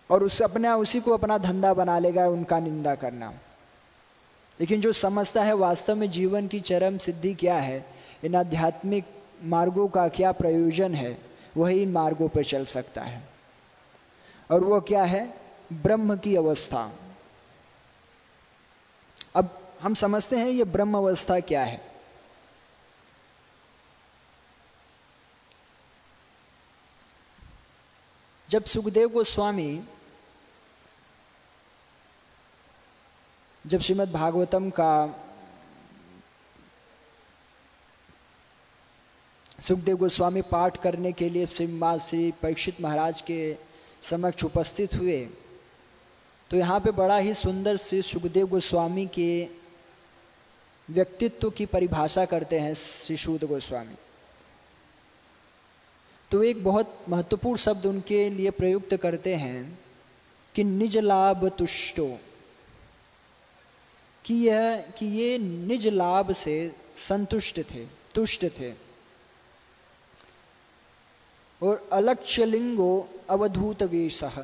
और उसी को अपना धंधा बना लेगा, उनका निंदा करना। लेकिन जो समझता है वास्तव में जीवन की चरम सिद्धि क्या है, इन आध्यात्मिक मार्गों का क्या प्रयोजन है, वही इन मार्गों पर चल सकता है। और वो क्या है, ब्रह्म की अवस्था। अब हम समझते हैं ये ब्रह्म अवस्था क्या है। जब सुखदेव गोस्वामी जब श्रीमद् भागवतम का सुखदेव गोस्वामी पाठ करने के लिए श्री परीक्षित महाराज के समक्ष उपस्थित हुए, तो यहाँ पे बड़ा ही सुंदर से सुखदेव गोस्वामी के व्यक्तित्व की परिभाषा करते हैं श्री सूत गोस्वामी। तो एक बहुत महत्वपूर्ण शब्द उनके लिए प्रयुक्त करते हैं कि निज लाभ तुष्टो, कि ये निज लाभ से संतुष्ट थे, तुष्ट थे, और अलक्ष्यलिंगो अवधूत वेशः,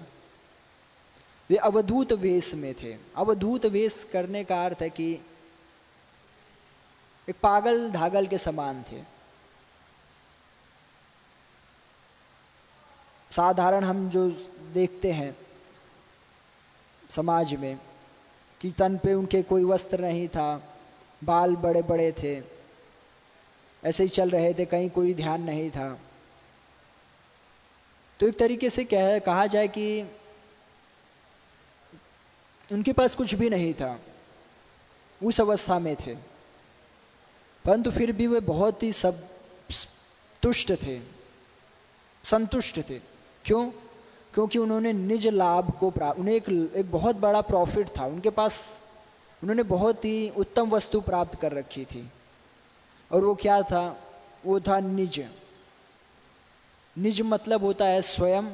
वे अवधूत वेश में थे। अवधूत वेश करने का अर्थ है कि एक पागल धागल के समान थे। साधारण हम जो देखते हैं समाज में कि तन पे उनके कोई वस्त्र नहीं था, बाल बड़े बड़े थे, ऐसे ही चल रहे थे, कहीं कोई ध्यान नहीं था। तो एक तरीके से कहा जाए कि उनके पास कुछ भी नहीं था, उस अवस्था में थे, परंतु फिर भी वे बहुत ही सब तुष्ट थे, संतुष्ट थे। क्यों? क्योंकि उन्होंने निज लाभ को प्राप्त, उन्हें एक बहुत बड़ा प्रॉफिट था उनके पास, उन्होंने बहुत ही उत्तम वस्तु प्राप्त कर रखी थी। और वो क्या था? वो था निज। निज मतलब होता है स्वयं,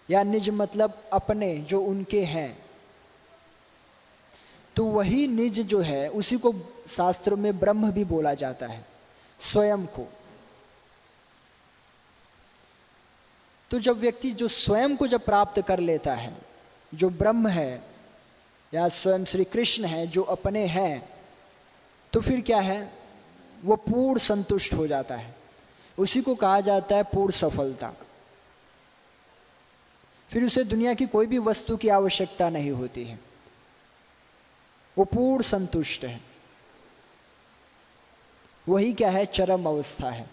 या निज मतलब अपने, जो उनके हैं। तो वही निज जो है उसी को शास्त्रों में ब्रह्म भी बोला जाता है, स्वयं को। तो जब व्यक्ति जो स्वयं को जब प्राप्त कर लेता है, जो ब्रह्म है या स्वयं श्री कृष्ण है, जो अपने हैं, तो फिर क्या है? वो पूर्ण संतुष्ट हो जाता है। उसी को कहा जाता है पूर्ण सफलता। फिर उसे दुनिया की कोई भी वस्तु की आवश्यकता नहीं होती है, वो पूर्ण संतुष्ट है। वही क्या है? चरम अवस्था है,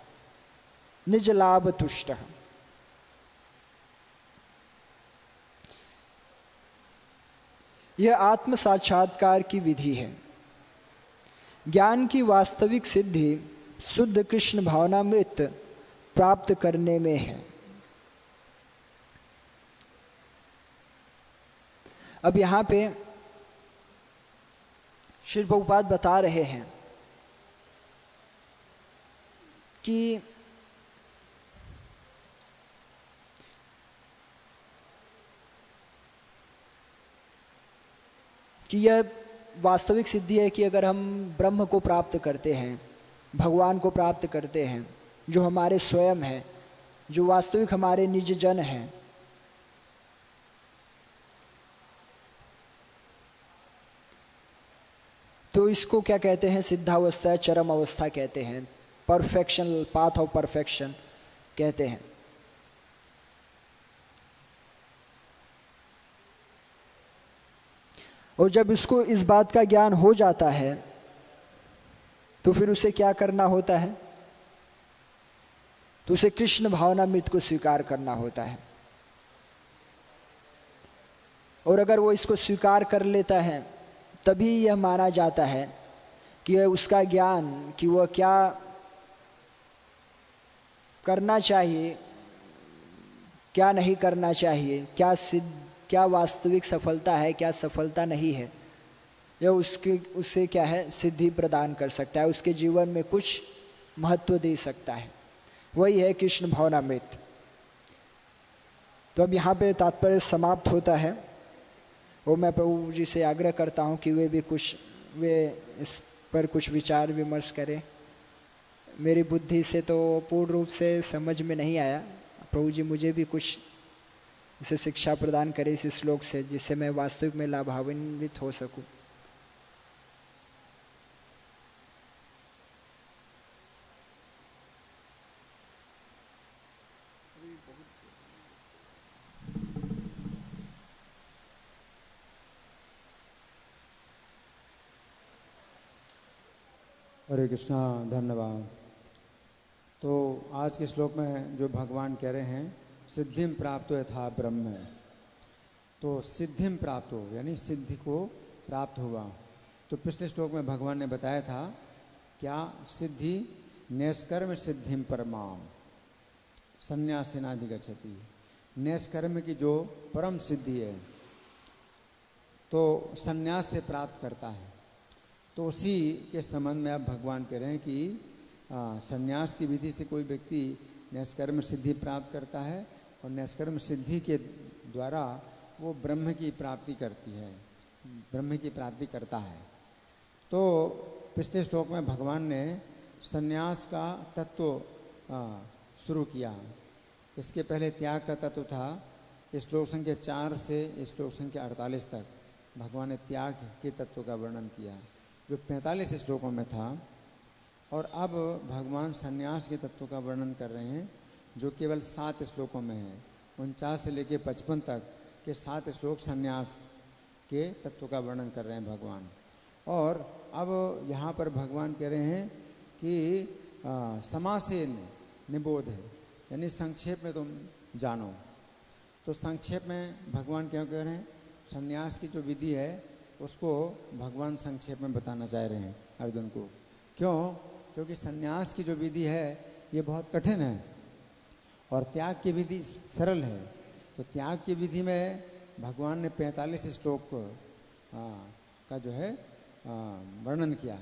निज लाभ तुष्ट। यह आत्म साक्षात्कार की विधि है। ज्ञान की वास्तविक सिद्धि शुद्ध कृष्ण भावनामृत प्राप्त करने में है। अब यहाँ पे श्री प्रभुपाद बता रहे हैं कि यह वास्तविक सिद्धि है कि अगर हम ब्रह्म को प्राप्त करते हैं, भगवान को प्राप्त करते हैं, जो हमारे स्वयं हैं, जो वास्तविक हमारे निज जन हैं। तो इसको क्या कहते हैं? सिद्धावस्था, चरम अवस्था कहते हैं, परफेक्शन, पाथ ऑफ परफेक्शन कहते हैं। और जब उसको इस बात का ज्ञान हो जाता है तो फिर उसे क्या करना होता है? तो उसे कृष्ण भावनामृत को स्वीकार करना होता है। और अगर वो इसको स्वीकार कर लेता है तभी यह माना जाता है कि उसका ज्ञान, कि वह क्या करना चाहिए, क्या नहीं करना चाहिए, क्या वास्तविक सफलता है, क्या सफलता नहीं है, यह उससे क्या है, सिद्धि प्रदान कर सकता है, उसके जीवन में कुछ महत्व दे सकता है। वही है कृष्ण भावनामृत। तो अब यहाँ पे तात्पर्य समाप्त होता है। और मैं प्रभु जी से आग्रह करता हूँ कि वे इस पर कुछ विचार विमर्श करें। मेरी बुद्धि से तो पूर्ण रूप से समझ में नहीं आया। प्रभु जी मुझे भी कुछ इसे शिक्षा प्रदान करें इस श्लोक से, जिससे मैं वास्तविक में लाभान्वित हो सकूं। हरे कृष्णा, धन्यवाद। तो आज के श्लोक में जो भगवान कह रहे हैं, सिद्धिम प्राप्तो यथा ब्रह्म, तो सिद्धिम प्राप्तो यानी सिद्धि को प्राप्त हुआ। तो पिछले श्लोक में भगवान ने बताया था क्या सिद्धि नैष्कर्म सिद्धिम परमाम संन्यासेनाधिगच्छति। नैष्कर्म की जो परम सिद्धि है तो संन्यास से प्राप्त करता है। तो उसी के संबंध में अब भगवान कह रहे हैं कि संन्यास की विधि से कोई व्यक्ति नैष्कर्म सिद्धि प्राप्त करता है और नैष्कर्म सिद्धि के द्वारा वो ब्रह्म की प्राप्ति करती है, ब्रह्म की प्राप्ति करता है। तो पिछले श्लोक में भगवान ने संन्यास का तत्व शुरू किया। इसके पहले त्याग का तत्व था। श्लोक संख्या 4 से श्लोक संख्या 48 तक भगवान ने त्याग के तत्व का वर्णन किया, जो 45 श्लोकों में था। और अब भगवान संन्यास के तत्व का वर्णन कर रहे हैं, जो केवल 7 श्लोकों में है। 49 से लेकर 55 तक के 7 श्लोक संन्यास के तत्व का वर्णन कर रहे हैं भगवान। और अब यहाँ पर भगवान कह रहे हैं कि समासेन निबोध है, यानी संक्षेप में तुम जानो। तो संक्षेप में भगवान क्या कह रहे हैं? संन्यास की जो विधि है उसको भगवान संक्षेप में बताना चाह रहे हैं अर्जुन को। क्यों? क्योंकि संन्यास की जो विधि है ये बहुत कठिन है और त्याग की विधि सरल है। तो त्याग की विधि में भगवान ने 45 श्लोक का जो है वर्णन किया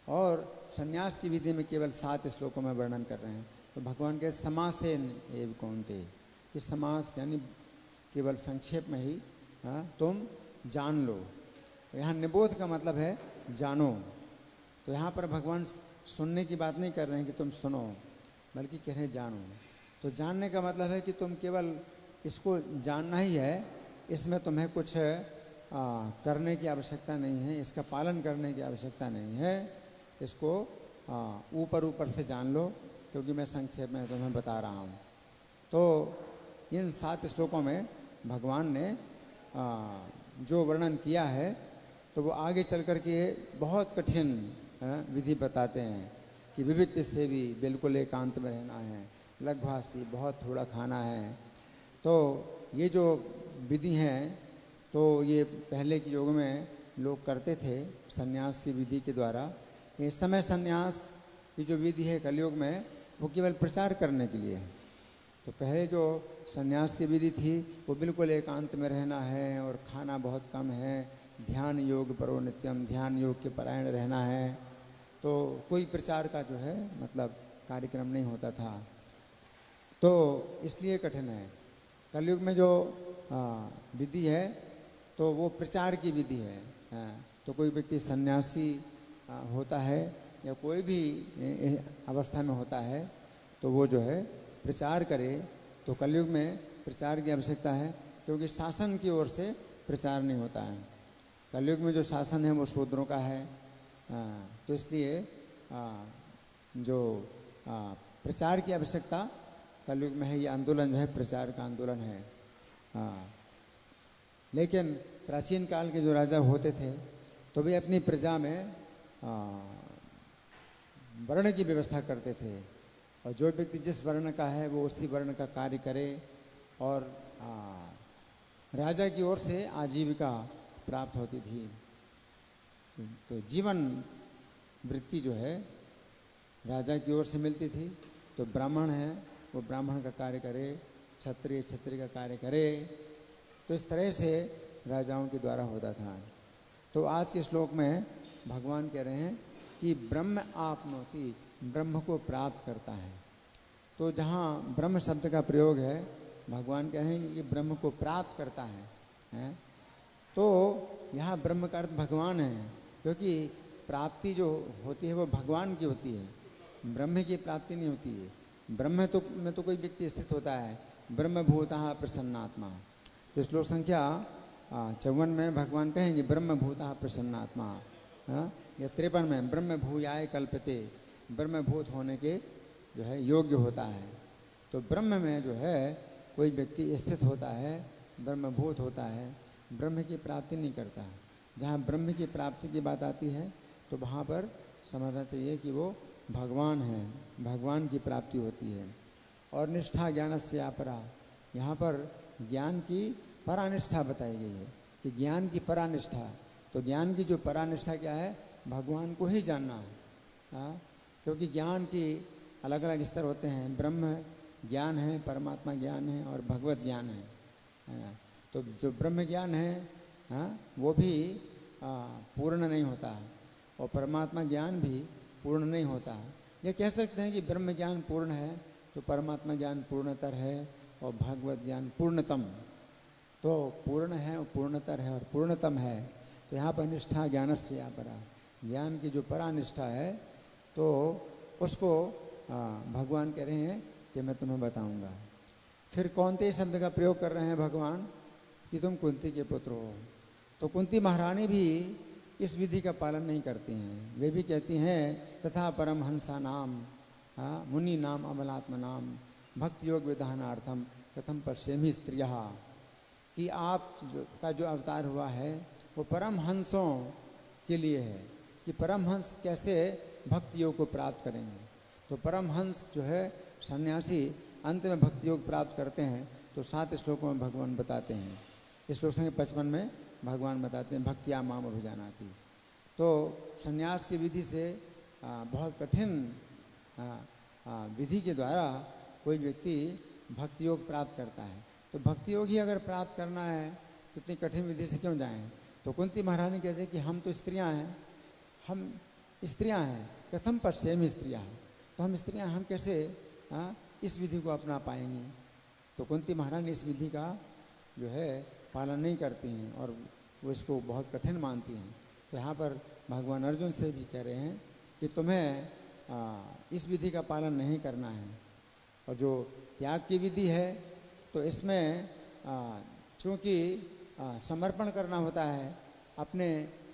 और संन्यास की विधि में केवल 7 श्लोकों में वर्णन कर रहे हैं। तो भगवान के समासेन एव कौन्ते, कि समास यानी केवल संक्षेप में ही तुम जान लो। यहाँ निबोध का मतलब है जानो। तो यहाँ पर भगवान सुनने की बात नहीं कर रहे हैं कि तुम सुनो, बल्कि कह रहे हैं जानो। तो जानने का मतलब है कि तुम केवल इसको जानना ही है, इसमें तुम्हें कुछ करने की आवश्यकता नहीं है, इसका पालन करने की आवश्यकता नहीं है। इसको ऊपर ऊपर से जान लो, क्योंकि मैं संक्षेप में तुम्हें बता रहा हूँ। तो इन 7 श्लोकों में भगवान ने जो वर्णन किया है, तो वो आगे चल कर के बहुत कठिन विधि बताते हैं कि विविध से भी बिल्कुल एकांत में रहना है, लघ्वासी बहुत थोड़ा खाना है। तो ये जो विधि हैं तो ये पहले के युग में लोग करते थे संन्यास की विधि के द्वारा। इस समय संन्यास की जो विधि है कलयुग में वो केवल प्रचार करने के लिए है। तो पहले जो संन्यास की विधि थी वो बिल्कुल एकांत में रहना है और खाना बहुत कम है, ध्यान योग परो नित्यम, ध्यान योग के परायण रहना है। तो कोई प्रचार का जो है मतलब कार्यक्रम नहीं होता था। तो इसलिए कठिन है। कलयुग में जो विधि है तो वो प्रचार की विधि है। तो कोई व्यक्ति सन्यासी होता है या कोई भी अवस्था में होता है तो वो जो है प्रचार करे, तो कलयुग में प्रचार की आवश्यकता है, क्योंकि शासन की ओर से प्रचार नहीं होता है। कलयुग में जो शासन है वो शूद्रों का है। तो इसलिए जो प्रचार की आवश्यकता कलयुग में है। ये आंदोलन जो है प्रचार का आंदोलन है। लेकिन प्राचीन काल के जो राजा होते थे तो वे अपनी प्रजा में वर्ण की व्यवस्था करते थे, और जो व्यक्ति जिस वर्ण का है वो उसी वर्ण का कार्य करे, और राजा की ओर से आजीविका प्राप्त होती थी। तो जीवन वृत्ति जो है राजा की ओर से मिलती थी। तो ब्राह्मण है वो ब्राह्मण का कार्य करे, क्षत्रिय क्षत्रिय का कार्य करे। तो इस तरह से राजाओं के द्वारा होता था। तो आज के श्लोक में भगवान कह रहे हैं कि ब्रह्म आपनोति, ब्रह्म को प्राप्त करता है। तो जहाँ ब्रह्म शब्द का प्रयोग है, भगवान कह रहे हैं कि ब्रह्म को प्राप्त करता है? तो यहाँ ब्रह्म का अर्थ भगवान है, क्योंकि प्राप्ति जो होती है वो भगवान की होती है, ब्रह्म की प्राप्ति नहीं होती है। ब्रह्म में तो कोई व्यक्ति स्थित होता है, ब्रह्म भूतः प्रसन्नात्मा। तो श्लोक संख्या 54 में भगवान कहेंगे ब्रह्म भूतः प्रसन्नात्मा। या 53 में ब्रह्म भूयाय कल्पते, ब्रह्म भूत होने के जो है योग्य होता है। तो ब्रह्म में जो है कोई व्यक्ति स्थित होता है, ब्रह्मभूत होता है, ब्रह्म की प्राप्ति नहीं करता। जहाँ ब्रह्म की प्राप्ति की बात आती है तो वहाँ पर समझना चाहिए कि वो भगवान है, भगवान की प्राप्ति होती है। और निष्ठा ज्ञानस्य अपरा, यहाँ पर ज्ञान की परानिष्ठा बताई गई है कि ज्ञान की परानिष्ठा। तो ज्ञान की जो परानिष्ठा क्या है? भगवान को ही जानना है। क्योंकि ज्ञान की अलग अलग स्तर होते हैं। ब्रह्म ज्ञान है, परमात्मा ज्ञान है और भगवत ज्ञान है ना। तो जो ब्रह्म ज्ञान है वो भी पूर्ण नहीं होता, और परमात्मा ज्ञान भी पूर्ण नहीं होता। ये कह सकते हैं कि ब्रह्म ज्ञान पूर्ण है तो परमात्मा ज्ञान पूर्णतर है, और भगवत ज्ञान पूर्णतम। तो पूर्ण है और पूर्णतर है और पूर्णतम है। तो यहाँ पर निष्ठा ज्ञानस्य या परा, ज्ञान की जो परानिष्ठा है तो उसको भगवान कह रहे हैं कि मैं तुम्हें बताऊंगा। फिर कौनते शब्द का प्रयोग कर रहे हैं भगवान कि तुम कुंती के पुत्र हो। तो कुंती महारानी भी इस विधि का पालन नहीं करती हैं। वे भी कहती हैं तथा परमहंसा नाम मुनि नाम अमलात्मा नाम भक्ति योग विधानार्थम कथम पश्येमि स्त्रियः, कि आप का जो अवतार हुआ है वो परमहंसों के लिए है, कि परमहंस कैसे भक्ति योग को प्राप्त करेंगे। तो परमहंस जो है सन्यासी अंत में भक्ति योग प्राप्त करते हैं। तो 7 श्लोकों में भगवान बताते हैं। इस श्लोक संख्या 55 में भगवान बताते हैं भक्तिया माम अभिजानाति। तो सन्यास की विधि से बहुत कठिन विधि के द्वारा कोई व्यक्ति भक्ति योग प्राप्त करता है। तो भक्ति योग ही अगर प्राप्त करना है तो इतनी कठिन विधि से क्यों जाएं। तो कुंती महारानी कहते हैं कि हम तो स्त्रियां हैं, हम स्त्रियां हैं, कथम पश्येमि स्त्रियः, तो हम स्त्रियां, हम कैसे इस विधि को अपना पाएंगी। तो कुंती महारानी इस विधि का जो है पालन नहीं करती हैं और वो इसको बहुत कठिन मानती हैं। तो यहाँ पर भगवान अर्जुन से भी कह रहे हैं कि तुम्हें इस विधि का पालन नहीं करना है। और जो त्याग की विधि है तो इसमें चूँकि समर्पण करना होता है, अपने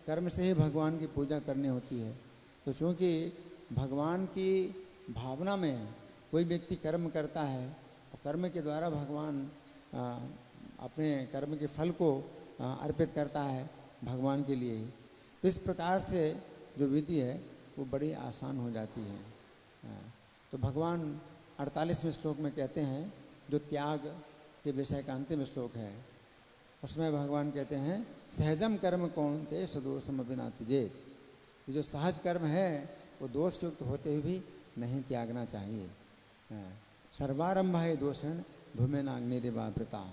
कर्म से ही भगवान की पूजा करनी होती है। तो चूँकि भगवान की भावना में कोई व्यक्ति कर्म करता है और कर्म के द्वारा भगवान अपने कर्म के फल को अर्पित करता है भगवान के लिए ही। तो इस प्रकार से जो विधि है वो बड़ी आसान हो जाती है। तो भगवान 48वें श्लोक में कहते हैं, जो त्याग के विषय का अंतिम श्लोक है, उसमें भगवान कहते हैं सहजम कर्म कौन्ते सदोषम अभिनाति जेत। जो सहज कर्म है वो दोष युक्त होते हुए भी नहीं त्यागना चाहिए। सर्वारंभ है दोषण धूमेनाग्निरिवावृता।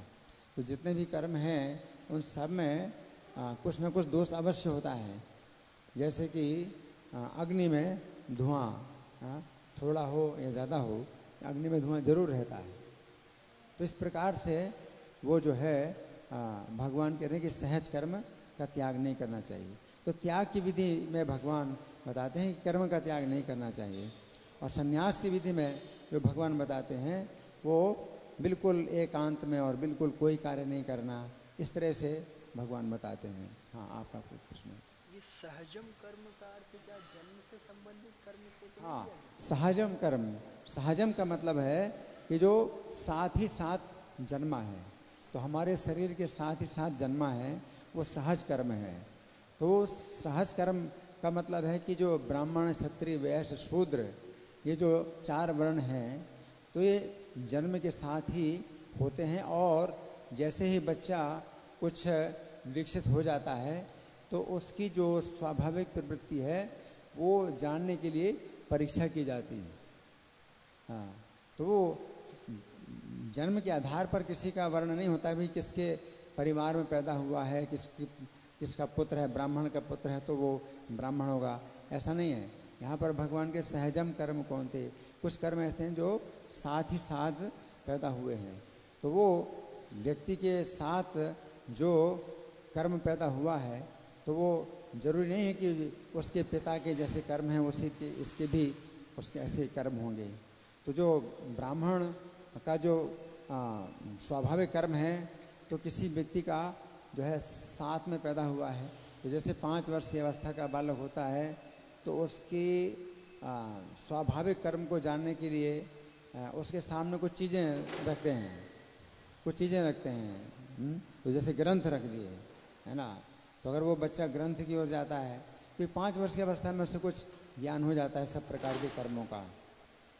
तो जितने भी कर्म हैं उन सब में कुछ न कुछ दोष अवश्य होता है। जैसे कि अग्नि में धुआं थोड़ा हो या ज़्यादा हो, अग्नि में धुआं जरूर रहता है। तो इस प्रकार से वो जो है भगवान कह रहे हैं कि सहज कर्म का त्याग नहीं करना चाहिए। तो त्याग की विधि में भगवान बताते हैं कि कर्म का त्याग नहीं करना चाहिए। और संन्यास की विधि में जो भगवान बताते हैं वो बिल्कुल एकांत में और बिल्कुल कोई कार्य नहीं करना, इस तरह से भगवान बताते हैं। हाँ, आपका कोई प्रश्न? ये सहजम कर्म का अर्थ क्या जन्म से संबंधित कर्म से तो हाँ, नहीं है? सहजम कर्म, सहजम का मतलब है कि जो साथ ही साथ जन्मा है, तो हमारे शरीर के साथ ही साथ जन्मा है, वो सहज कर्म है। तो सहज कर्म का मतलब है कि जो ब्राह्मण, क्षत्रिय, वैश्य, शूद्र, ये जो 4 वर्ण हैं, तो ये जन्म के साथ ही होते हैं, और जैसे ही बच्चा कुछ विकसित हो जाता है तो उसकी जो स्वाभाविक प्रवृत्ति है वो जानने के लिए परीक्षा की जाती है। हाँ, तो वो जन्म के आधार पर किसी का वर्ण नहीं होता भी किसके परिवार में पैदा हुआ है, किसका पुत्र है, ब्राह्मण का पुत्र है तो वो ब्राह्मण होगा, ऐसा नहीं है। यहाँ पर भगवान के सहजम कर्म कौन थे? कुछ कर्म ऐसे हैं जो साथ ही साथ पैदा हुए हैं, तो वो व्यक्ति के साथ जो कर्म पैदा हुआ है तो वो जरूरी नहीं है कि उसके पिता के जैसे कर्म हैं उसी के इसके भी उसके ऐसे कर्म होंगे। तो जो ब्राह्मण का जो स्वाभाविक कर्म है, तो किसी व्यक्ति का जो है साथ में पैदा हुआ है, तो जैसे 5 वर्ष की अवस्था का बालक होता है तो उसकी स्वाभाविक कर्म को जानने के लिए उसके सामने कुछ चीज़ें रखते हैं, तो जैसे ग्रंथ रख दिए, है ना। तो अगर वो बच्चा ग्रंथ की ओर जाता है, फिर 5 वर्ष की अवस्था में उससे कुछ ज्ञान हो जाता है सब प्रकार के कर्मों का,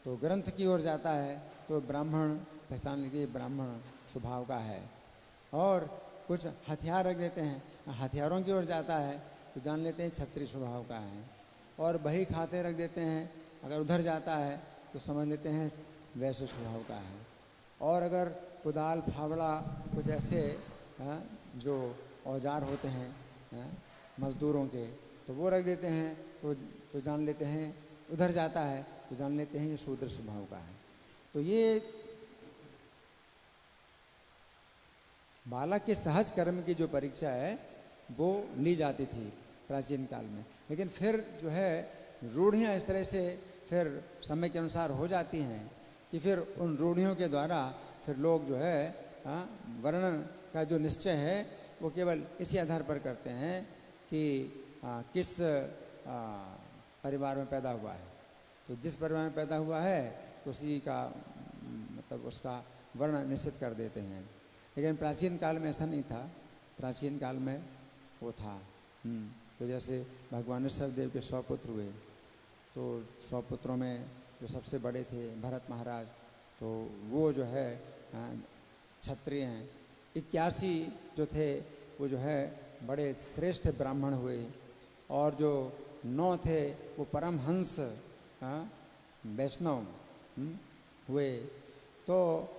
तो ग्रंथ की ओर जाता है तो ब्राह्मण पहचान लीजिए, ब्राह्मण स्वभाव का है। और कुछ हथियार रख देते हैं, हथियारों की ओर जाता है तो जान लेते हैं क्षत्रिय स्वभाव का है। और बही खाते रख देते हैं, अगर उधर जाता है तो समझ लेते हैं वैश्य स्वभाव का है। और अगर कुदाल, फावड़ा, कुछ ऐसे जो औजार होते हैं मजदूरों के, तो वो रख देते हैं तो जान लेते हैं, उधर जाता है तो जान लेते हैं ये शूद्र स्वभाव का है। तो ये बालक के सहज कर्म की जो परीक्षा है वो ली जाती थी प्राचीन काल में, लेकिन फिर जो है रूढ़ियाँ इस तरह से फिर समय के अनुसार हो जाती हैं कि फिर उन रूढ़ियों के द्वारा फिर लोग जो है वर्ण का जो निश्चय है वो केवल इसी आधार पर करते हैं कि किस परिवार में पैदा हुआ है। तो जिस परिवार में पैदा हुआ है उसी का मतलब उसका वर्ण निश्चित कर देते हैं। लेकिन प्राचीन काल में ऐसा नहीं था, प्राचीन काल में वो था। तो जैसे भगवान ऋषभदेव के 100 पुत्र हुए, तो 100 पुत्रों में जो सबसे बड़े थे भरत महाराज, तो वो जो है क्षत्रिय हैं। 81 जो थे वो जो है बड़े श्रेष्ठ ब्राह्मण हुए, और जो 9 थे वो परमहंस वैष्णव हुए। तो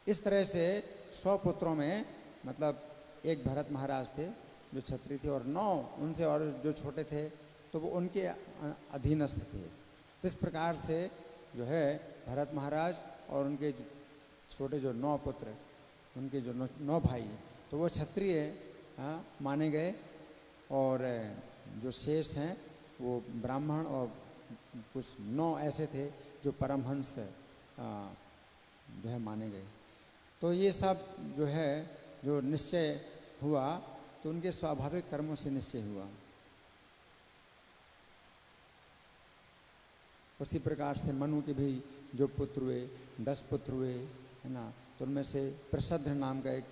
इस तरह से 100 पुत्रों में मतलब एक भरत महाराज थे जो क्षत्रिय थे, और 9 उनसे और जो छोटे थे तो वो उनके अधीनस्थ थे। तो इस प्रकार से जो है भरत महाराज और उनके छोटे जो 9 पुत्र, उनके जो 9 भाई, तो वो क्षत्रिय माने गए, और जो शेष हैं वो ब्राह्मण, और कुछ 9 ऐसे थे जो परमहंस जो है माने गए। तो ये सब जो है जो निश्चय हुआ तो उनके स्वाभाविक कर्मों से निश्चय हुआ। उसी प्रकार से मनु के भी जो पुत्र हुए 10 पुत्र हुए, है ना। तो उनमें से प्रसद्ध नाम का एक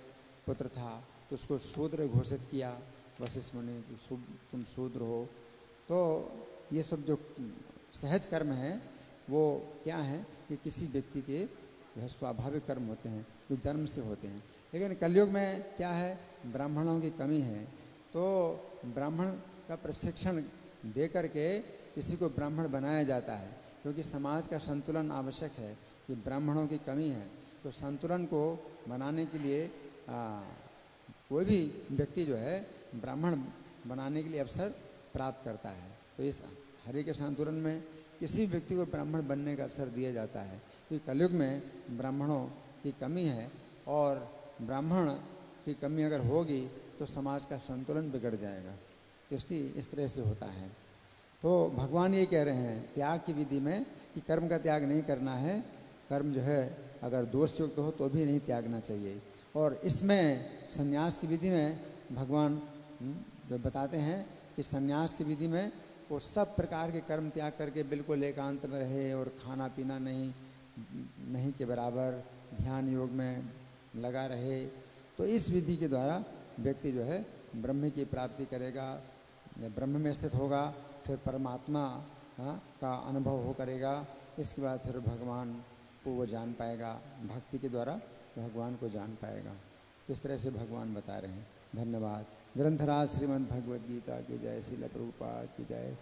पुत्र था, तो उसको शूद्र घोषित किया वशिष्ठ मुनि, तुम शूद्र हो। तो ये सब जो सहज कर्म है वो क्या है कि किसी व्यक्ति के यह स्वाभाविक कर्म होते हैं जो जन्म से होते हैं। लेकिन कलयुग में क्या है, ब्राह्मणों की कमी है, तो ब्राह्मण का प्रशिक्षण दे करके किसी को ब्राह्मण बनाया जाता है, क्योंकि समाज का संतुलन आवश्यक है कि ब्राह्मणों की कमी है। तो संतुलन को बनाने के लिए कोई भी व्यक्ति जो है ब्राह्मण बनाने के लिए अवसर प्राप्त करता है। तो इस हरि के संतुलन में किसी व्यक्ति को ब्राह्मण बनने का अवसर दिया जाता है, क्योंकि कलयुग में ब्राह्मणों की कमी है, और ब्राह्मण की कमी अगर होगी तो समाज का संतुलन बिगड़ जाएगा। इसलिए इस तरह से होता है। तो भगवान ये कह रहे हैं त्याग की विधि में कि कर्म का त्याग नहीं करना है, कर्म जो है अगर दोष युक्त हो तो भी नहीं त्यागना चाहिए। और इसमें संन्यास की विधि में भगवान जो बताते हैं कि संन्यास की विधि में वो सब प्रकार के कर्म त्याग करके बिल्कुल एकांत में रहे और खाना पीना नहीं के बराबर ध्यान योग में लगा रहे। तो इस विधि के द्वारा व्यक्ति जो है ब्रह्म की प्राप्ति करेगा, ब्रह्म में स्थित होगा, फिर परमात्मा का अनुभव हो करेगा। इसके बाद फिर भगवान को वो जान पाएगा, भक्ति के द्वारा भगवान को जान पाएगा। इस तरह से भगवान बता रहे हैं। धन्यवाद। ग्रंथराज श्रीमद् भगवद गीता की जय। श्रील प्रभुपाद की जय।